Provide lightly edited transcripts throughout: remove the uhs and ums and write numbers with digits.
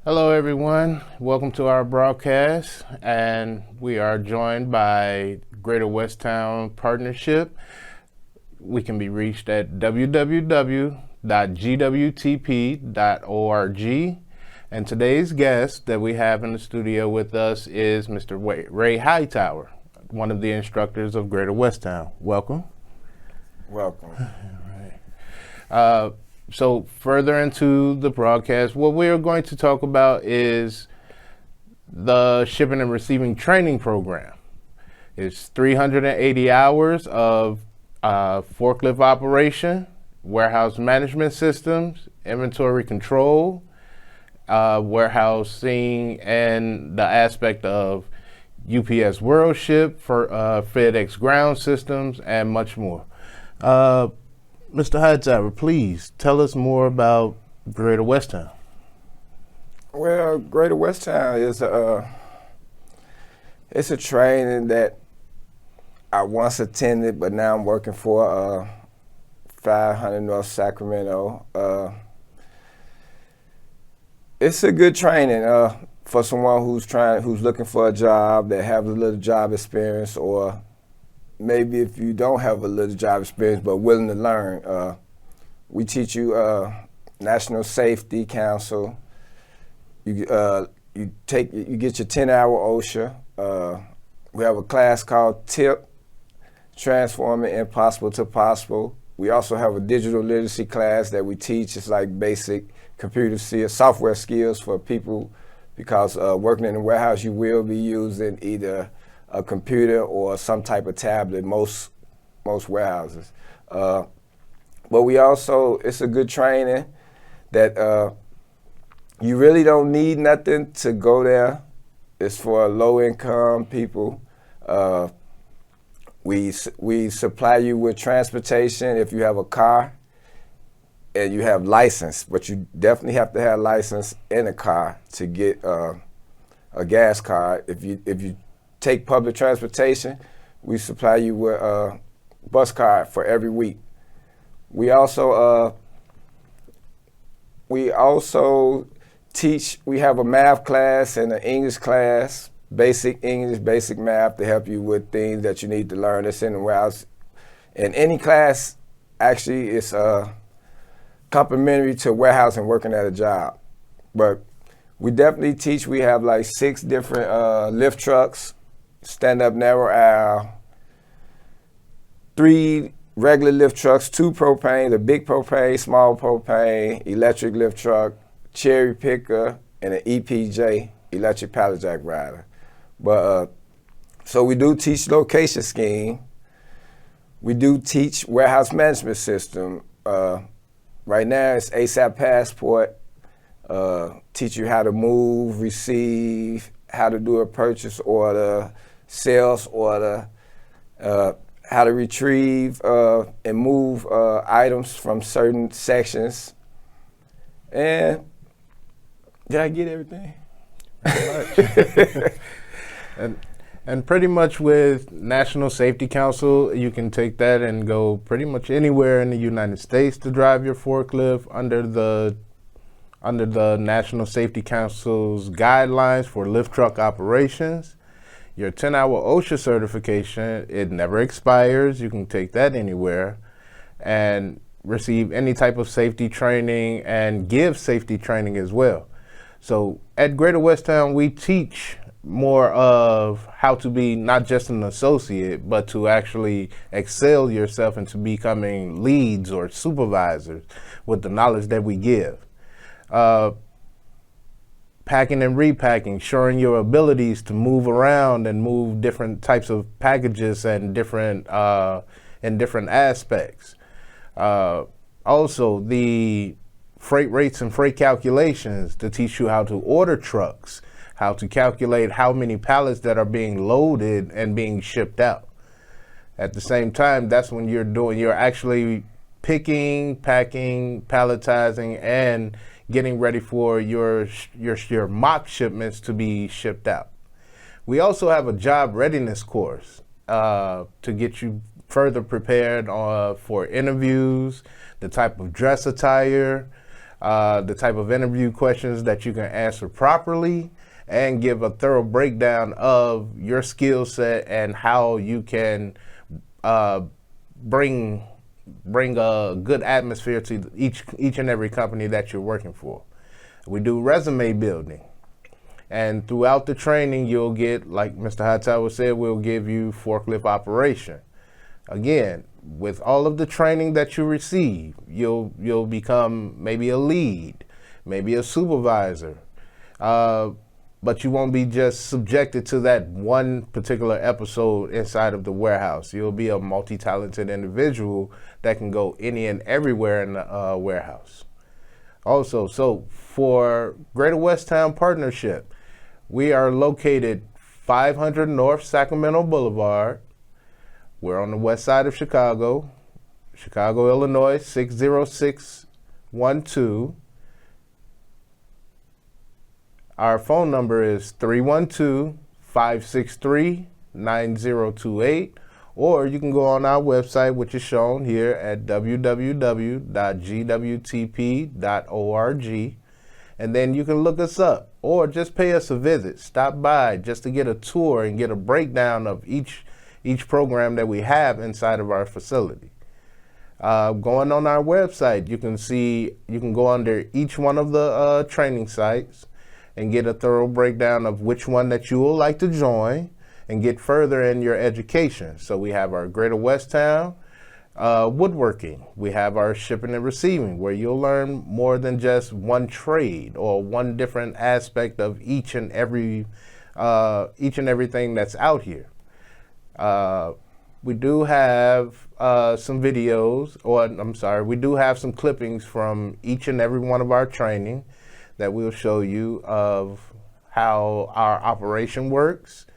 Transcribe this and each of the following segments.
Hello, everyone. Welcome to our broadcast, and we are joined by Greater Westtown Partnership. We can be reached at www.gwtp.org. And today's guest that we have in the studio with us is Mr. Ray Hightower, one of the instructors of Greater Westtown. Welcome. Welcome. So further into the broadcast, what we're going to talk about is the shipping and receiving training program. It's 380 hours of forklift operation, warehouse management systems, inventory control, warehousing, and the aspect of UPS World Ship, for FedEx ground systems, and much more. Mr. Hightower, please tell us more about Greater Westtown. Well, Greater Westtown is it's a training that I once attended, but now I'm working for 500 North Sacramento. It's a good training for someone who's looking for a job, that have a little job experience, or maybe if you don't have a little job experience but willing to learn. We teach you National Safety Council. You get your 10-hour OSHA. We have a class called TIP, Transforming Impossible to Possible. We also have a digital literacy class that we teach. It's like basic computer skills, software skills for people, because working in a warehouse, you will be using either a computer or some type of tablet, most warehouses. But we also, it's a good training that you really don't need nothing to go there. It's for low income people. We supply you with transportation if you have a car and you have license, but you definitely have to have license in a car to get a gas card. If you take public transportation, we supply you with a bus card for every week. We also teach. We have a math class and an English class, basic English, basic math, to help you with things that you need to learn that's in the warehouse. And any class actually is complementary to warehouse and working at a job. But we definitely teach. We have like 6 different lift trucks, stand-up narrow aisle, 3 regular lift trucks, 2 propane, the big propane, small propane, electric lift truck, cherry picker, and an EPJ, electric pallet jack rider. But so we do teach location scheme. We do teach warehouse management system. Right now it's ASAP Passport. Teach you how to move, receive, how to do a purchase order, sales order, how to retrieve and move items from certain sections. And did I get everything? And pretty much with National Safety Council, you can take that and go pretty much anywhere in the United States to drive your forklift under the National Safety Council's guidelines for lift truck operations. Your 10-hour OSHA certification, it never expires. You can take that anywhere and receive any type of safety training and give safety training as well. So at Greater Westtown, we teach more of how to be not just an associate, but to actually excel yourself into becoming leads or supervisors with the knowledge that we give. Packing and repacking, showing your abilities to move around and move different types of packages and different aspects. Also, the freight rates and freight calculations to teach you how to order trucks, how to calculate how many pallets that are being loaded and being shipped out. At the same time, that's when you're actually picking, packing, palletizing, and getting ready for your mock shipments to be shipped out. We also have a job readiness course to get you further prepared for interviews, the type of dress attire, the type of interview questions that you can answer properly, and give a thorough breakdown of your skill set and how you can bring a good atmosphere to each and every company that you're working for. We do resume building. And throughout the training, you'll get, like Mr. Hightower said, we'll give you forklift operation. Again, with all of the training that you receive, you'll become maybe a lead, maybe a supervisor, but you won't be just subjected to that one particular episode inside of the warehouse. You'll be a multi-talented individual that can go any and everywhere in the warehouse. Also, so for Greater Westtown Partnership, we are located 500 North Sacramento Boulevard. We're on the west side of Chicago, Illinois, 60612. Our phone number is 312-563-9028, or you can go on our website, which is shown here at www.gwtp.org, and then you can look us up, or just pay us a visit. Stop by just to get a tour and get a breakdown of each program that we have inside of our facility. Going on our website, you can go under each one of the training sites and get a thorough breakdown of which one that you would like to join and get further in your education. So we have our Greater Westtown woodworking. We have our shipping and receiving, where you'll learn more than just one trade or one different aspect of each and everything that's out here. We do have some videos, we do have some clippings from each and every one of our training that we'll show you of how our operation works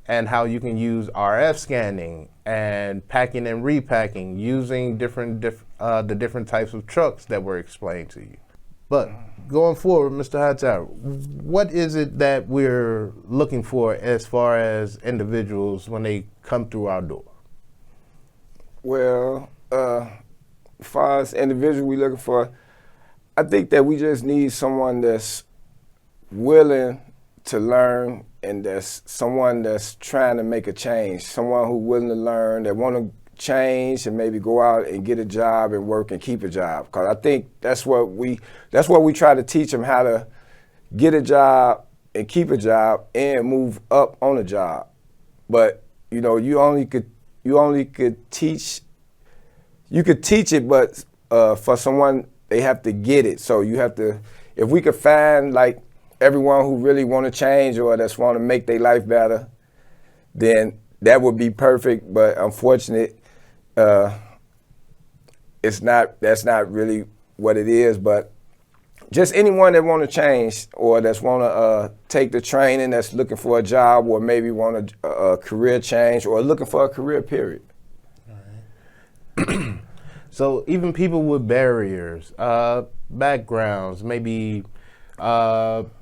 and how you can use RF scanning and packing and repacking using the different types of trucks that were explained to you. But going forward, Mr. Hightower, what is it that we're looking for as far as individuals when they come through our door? Well, as far as individual we're looking for, I think that we just need someone that's willing to learn, and that's someone that's trying to make a change, someone who's willing to learn, that want to change and maybe go out and get a job and work and keep a job. Because I think that's what we try to teach them, how to get a job and keep a job and move up on a job. But you could teach it, but for someone, they have to get it. So you have to, if we could find like everyone who really want to change or that's want to make their life better, then that would be perfect. But unfortunately, that's not really what it is. But just anyone that want to change or that's want to take the training, that's looking for a job or maybe want a career change or looking for a career period. All right. So even people with barriers, backgrounds, maybe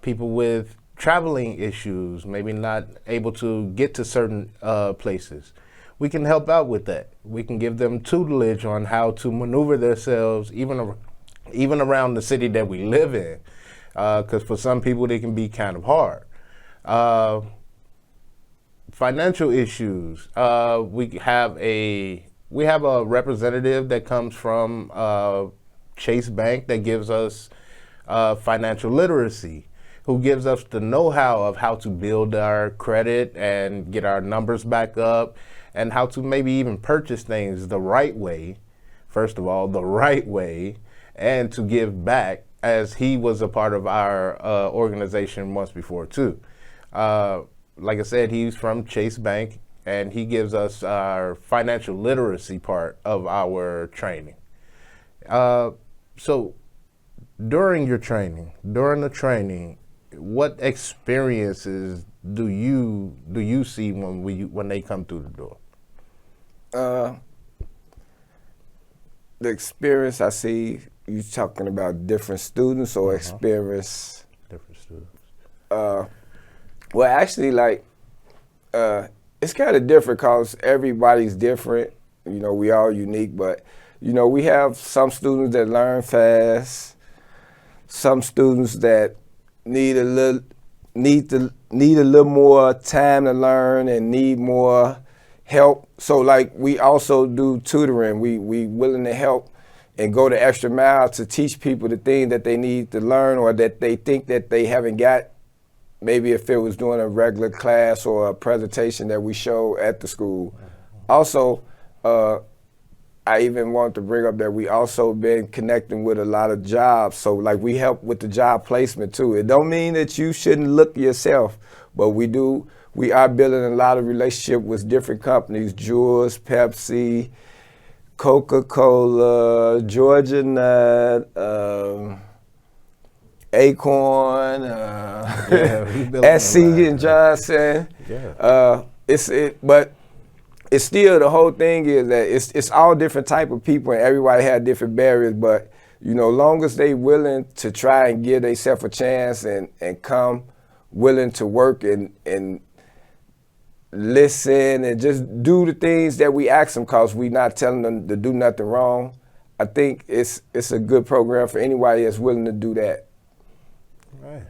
people with traveling issues, maybe not able to get to certain places, we can help out with that. We can give them tutelage on how to maneuver themselves even around the city that we live in, because for some people they can be kind of hard. Financial issues, we have a representative that comes from Chase Bank that gives us financial literacy, who gives us the know-how of how to build our credit and get our numbers back up, and how to maybe even purchase things the right way, first of all, the right way, and to give back, as he was a part of our organization once before too. Like I said, he's from Chase Bank, and he gives us our financial literacy part of our training. So during the training, what experiences do you see when they come through the door? The experience I see, you talking about different students or experience? Different students. Well, actually, like, it's kind of different because everybody's different. We all unique, but, we have some students that learn fast. some students that need a little more time to learn and need more help. So like we also do tutoring. We willing to help and go the extra mile to teach people the thing that they need to learn or that they think that they haven't got. Maybe if it was doing a regular class or a presentation that we show at the school. Also, I even want to bring up that we also been connecting with a lot of jobs. So like we help with the job placement too. It don't mean that you shouldn't look yourself, but we are building a lot of relationship with different companies, Jules, Pepsi, Coca-Cola, Georgia Nut, Acorn, SC and Johnson. Yeah. But it's still, the whole thing is that it's all different type of people and everybody had different barriers. But long as they willing to try and give themselves a chance and come willing to work and listen and just do the things that we ask them, because we not telling them to do nothing wrong. I think it's a good program for anybody that's willing to do that. Right.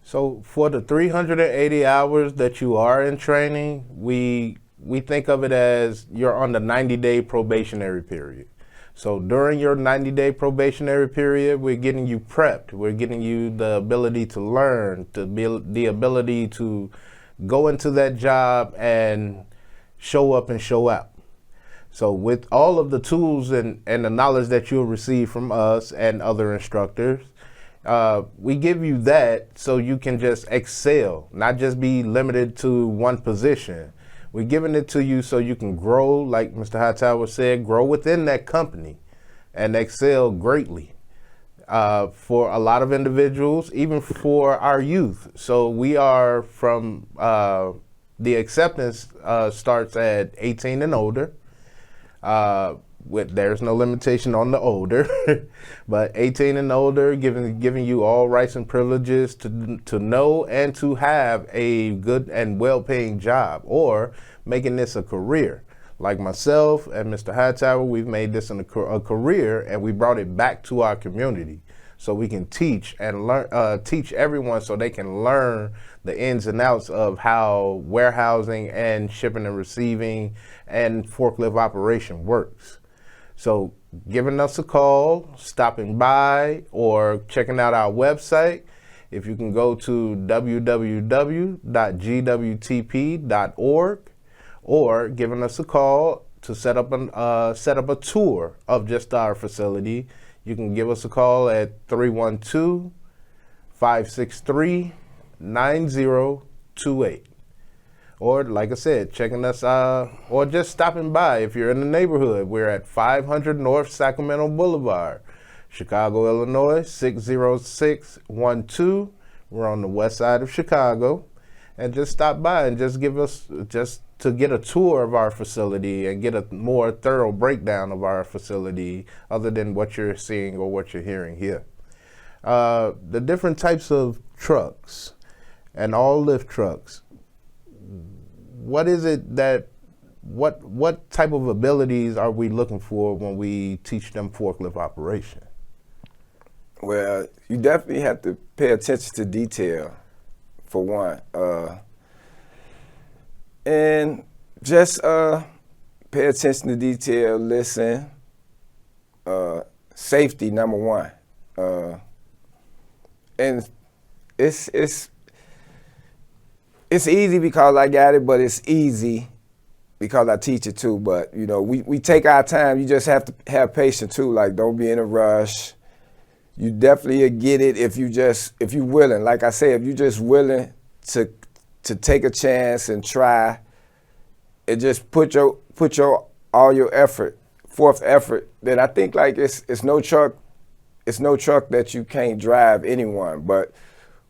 So for the 380 hours that you are in training, we think of it as you're on the 90-day probationary period. So during your 90-day probationary period, we're getting you prepped. We're getting you the ability to learn, the ability to go into that job and show up and show out. So with all of the tools and the knowledge that you'll receive from us and other instructors, we give you that so you can just excel, not just be limited to one position. We're giving it to you so you can grow, like Mr. Hightower said, grow within that company and excel greatly. For a lot of individuals, even for our youth. So we are from, the acceptance starts at 18 and older. There's no limitation on the older, but 18 and older, giving you all rights and privileges to know and to have a good and well-paying job, or making this a career. Like myself and Mr. Hightower, we've made this a career, and we brought it back to our community so we can teach and learn, teach everyone so they can learn the ins and outs of how warehousing and shipping and receiving and forklift operation works. So giving us a call, stopping by, or checking out our website. If you can go to www.gwtp.org, or giving us a call to set up a tour of just our facility. You can give us a call at 312-563-9028. Or, like I said, checking us out, or just stopping by if you're in the neighborhood. We're at 500 North Sacramento Boulevard, Chicago, Illinois, 60612. We're on the west side of Chicago. And just stop by and just to get a tour of our facility and get a more thorough breakdown of our facility, other than what you're seeing or what you're hearing here. The different types of trucks and all lift trucks. What is it that, what type of abilities are we looking for when we teach them forklift operation? Well, you definitely have to pay attention to detail, for one. And just pay attention to detail, listen. Safety, number one. And it's easy because I got it, but it's easy because I teach it too. But we take our time. You just have to have patience too. Like, don't be in a rush. You definitely get it if you willing. Like I said, if you just willing to take a chance and try, and just put all your effort, forth effort. Then I think like it's no truck that you can't drive anyone. But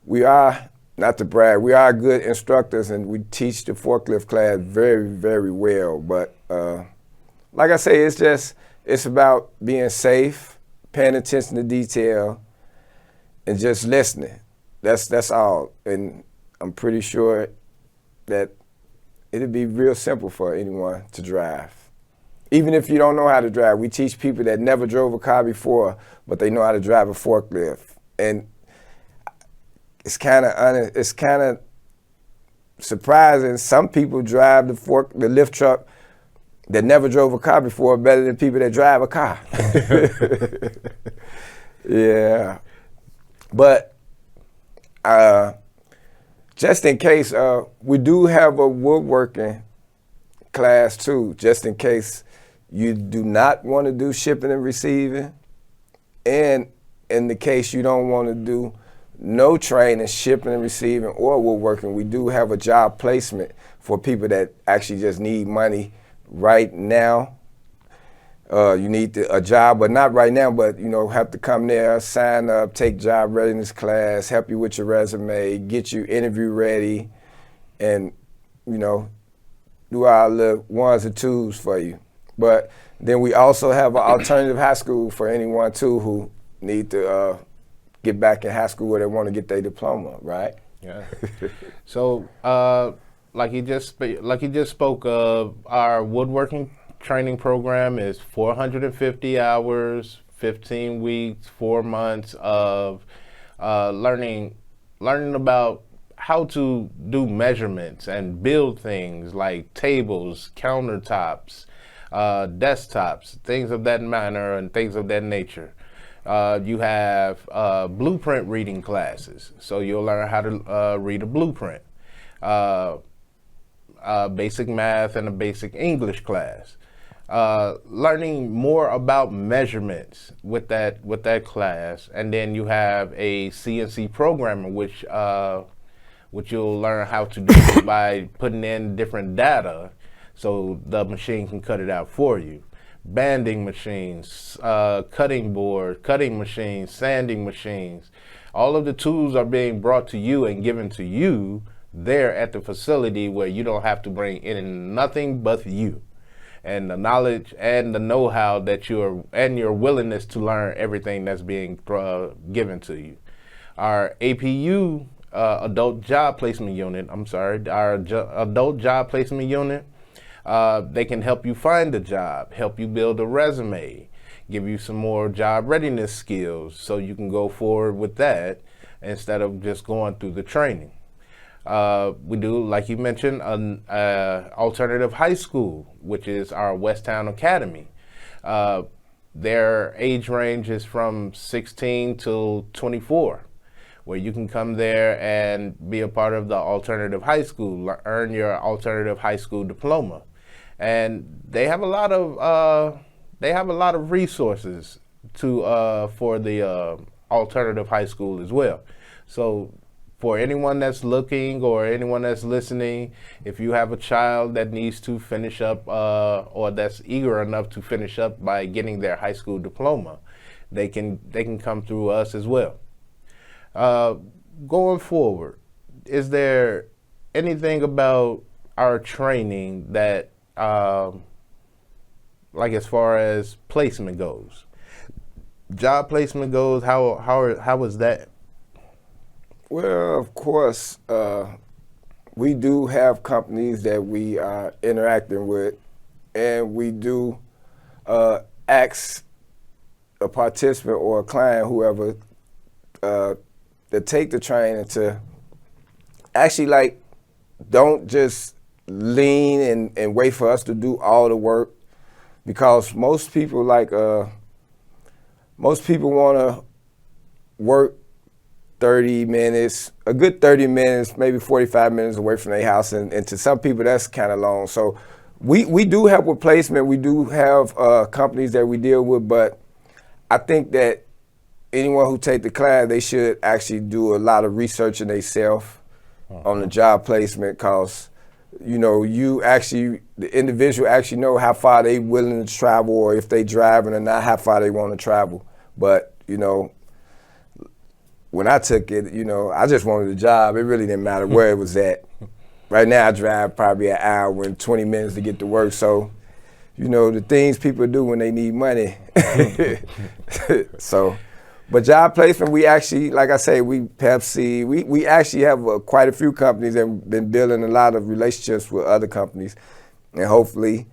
we are, not to brag, we are good instructors, and we teach the forklift class very, very well. But like I say, it's about being safe, paying attention to detail, and just listening. That's all. And I'm pretty sure that it'll be real simple for anyone to drive. Even if you don't know how to drive, we teach people that never drove a car before, but they know how to drive a forklift. And it's kind of surprising. Some people drive the lift truck that never drove a car before better than people that drive a car. Yeah. But just in case, we do have a woodworking class too, just in case you do not want to do shipping and receiving, and in the case you don't want to do no training, shipping and receiving, or woodworking, we do have a job placement for people that actually just need money right now. You need a job, but not right now, but have to come there, sign up, take job readiness class, help you with your resume, get you interview ready, and do our little ones and twos for you. But then we also have an alternative high school for anyone too who need to get back in high school where they want to get their diploma, right? Yeah. So, like you just spoke of, our woodworking training program is 450 hours, 15 weeks, 4 months of learning about how to do measurements and build things like tables, countertops, desktops, things of that manner and things of that nature. You have blueprint reading classes, so you'll learn how to read a blueprint. Basic math and a basic English class. Learning more about measurements with that class, and then you have a CNC programmer, which you'll learn how to do by putting in different data, so the machine can cut it out for you. Banding machines, cutting board, cutting machines, sanding machines. All of the tools are being brought to you and given to you there at the facility, where you don't have to bring in nothing but you. And the knowledge and the know-how that and your willingness to learn everything that's being given to you. Our APU, adult job placement unit, adult job placement unit, they can help you find a job, help you build a resume, give you some more job readiness skills so you can go forward with that instead of just going through the training. We do, like you mentioned, an alternative high school, which is our Westtown Academy. Their age range is from 16 to 24, where you can come there and be a part of the alternative high school, earn your alternative high school diploma. And they have a lot of resources for the alternative high school as well. So for anyone that's looking or anyone that's listening, if you have a child that needs to finish up or that's eager enough to finish up by getting their high school diploma, they can come through us as well. Going forward, is there anything about our training that, like as far as placement goes, job placement goes, how is that? Well, of course, we do have companies that we are interacting with, and we do ask a participant or a client, whoever, to take the training to actually don't just lean and wait for us to do all the work, because most people want to work 30 minutes, a good 30 minutes, maybe 45 minutes away from their house, and to some people that's kind of long. So we do help with placement. We do have companies that we deal with, but I think that anyone who take the class, they should actually do a lot of research in themselves on the job placement, because the individual actually know how far they willing to travel, or if they driving or not, how far they want to travel. But when I took it, I just wanted a job. It really didn't matter where it was at. Right now I drive probably an hour and 20 minutes to get to work. So, the things people do when they need money. But job placement, we actually, like I say, Pepsi, we actually have quite a few companies that have been building a lot of relationships with other companies. And hopefully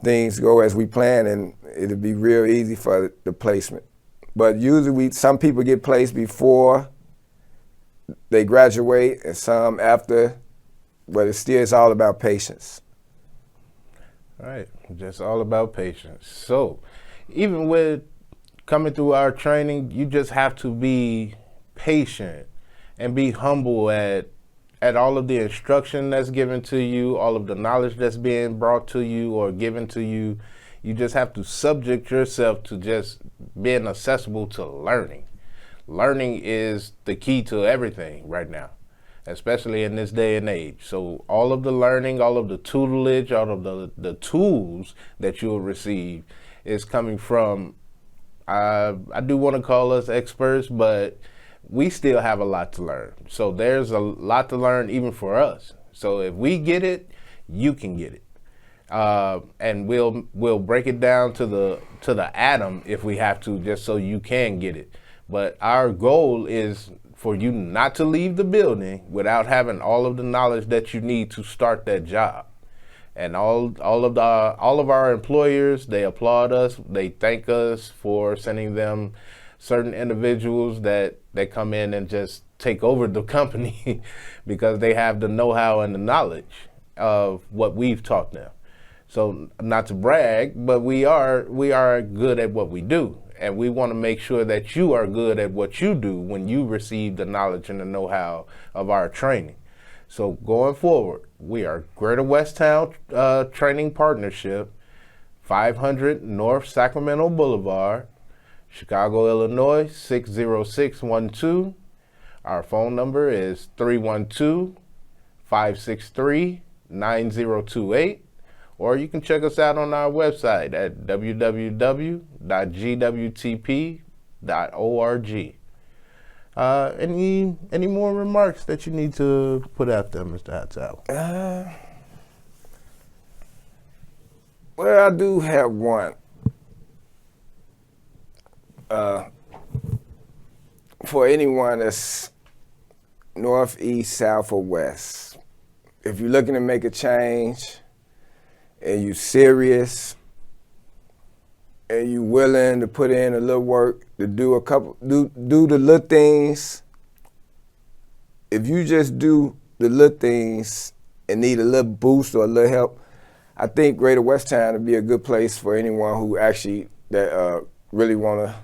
things go as we plan, and it'll be real easy for the placement. But usually some people get placed before they graduate and some after, but it's all about patience. All right, just all about patience. So, even with coming through our training, you just have to be patient and be humble at all of the instruction that's given to you, all of the knowledge that's being brought to you or given to you. You just have to subject yourself to just being accessible to learning. Learning is the key to everything right now, especially in this day and age. So all of the learning, all of the tutelage, all of the tools that you'll receive is coming from, I do want to call us experts, but we still have a lot to learn. So there's a lot to learn even for us. So if we get it, you can get it. And we'll break it down to the atom if we have to, just so you can get it. But our goal is for you not to leave the building without having all of the knowledge that you need to start that job. And all of our employers, they applaud us. They thank us for sending them certain individuals that come in and just take over the company because they have the know-how and the knowledge of what we've taught them. So not to brag, but we are good at what we do. And we want to make sure that you are good at what you do when you receive the knowledge and the know-how of our training. So going forward, we are Greater Westtown Training Partnership, 500 North Sacramento Boulevard, Chicago, Illinois, 60612. Our phone number is 312-563-9028. Or you can check us out on our website at www.gwtp.org. Any more remarks that you need to put out there, Mr. Hightower? Well, I do have one. For anyone that's north, east, south, or west, if you're looking to make a change and you're serious and you're willing to put in a little work to do the little things, if you just do the little things and need a little boost or a little help, I think Greater Westtown would be a good place for anyone who actually really want to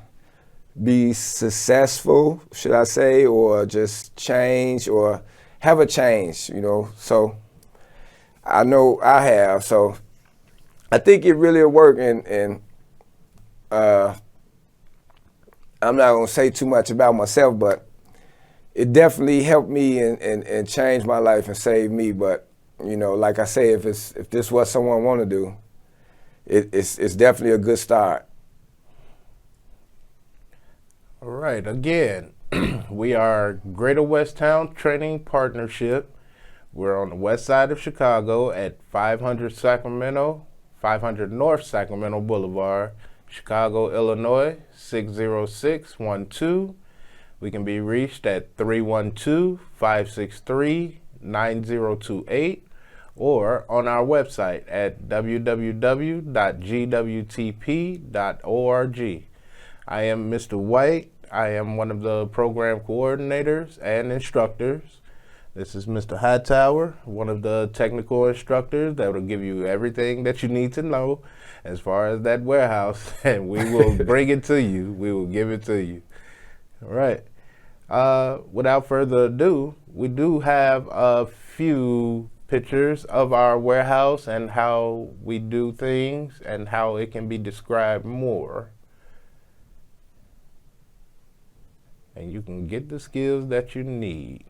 be successful, should I say, or just change or have a change, So I know I have, so I think it really will work, and I'm not going to say too much about myself, but it definitely helped me and changed my life and saved me. But, like I say, if this is what someone want to do, it's definitely a good start. All right, again, we are Greater Westtown Training Partnership. We're on the west side of Chicago at 500 North Sacramento Boulevard, Chicago, Illinois, 60612. We can be reached at 312-563-9028 or on our website at www.gwtp.org. I am Mr. White. I am one of the program coordinators and instructors. This is Mr. Hightower, one of the technical instructors that will give you everything that you need to know as far as that warehouse, and we will bring it to you. We will give it to you. All right. Without further ado, we do have a few pictures of our warehouse and how we do things and how it can be described more. And you can get the skills that you need.